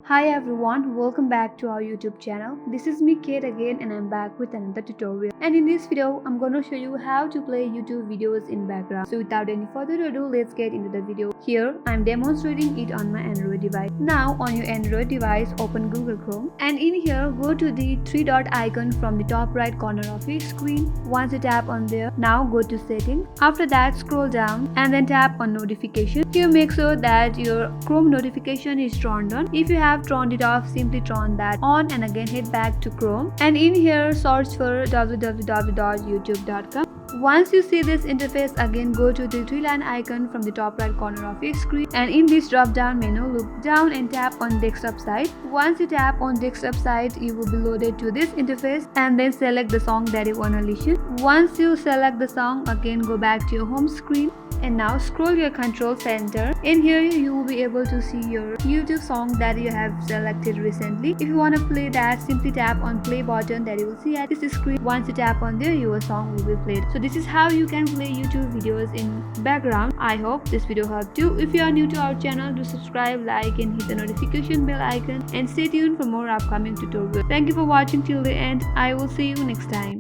Hi everyone, welcome back to our YouTube channel. This is me Kate again and I'm back with another tutorial. And in this video, I'm going to show you how to play YouTube videos in background. So without any further ado, let's get into the video. Here, I'm demonstrating it on my Android device. Now on your Android device, open Google Chrome. And in here, go to the three dot icon from the top right corner of your screen. Once you tap on there, now go to settings. After that, scroll down and then tap on notification. Here, make sure that your Chrome notification is turned on. If you have turned it off, simply turn that on and again head back to Chrome, and in here search for www.youtube.com. Once you see this interface, again go to the three-line icon from the top right corner of your screen, and in this drop down menu, look down and tap on desktop site. Once you tap on desktop site, you will be loaded to this interface, and then select the song that you want to listen. Once you select the song, again go back to your home screen. And now scroll your control center. In here you will be able to see your YouTube song that you have selected recently. If you want to play that, simply tap on play button that you will see at this screen. Once you tap on there, your song will be played. So this is how you can play YouTube videos in background. I hope this video helped you. If you are new to our channel, do subscribe, like and hit the notification bell icon, and stay tuned for more upcoming tutorials. Thank you for watching till the end. I will see you next time.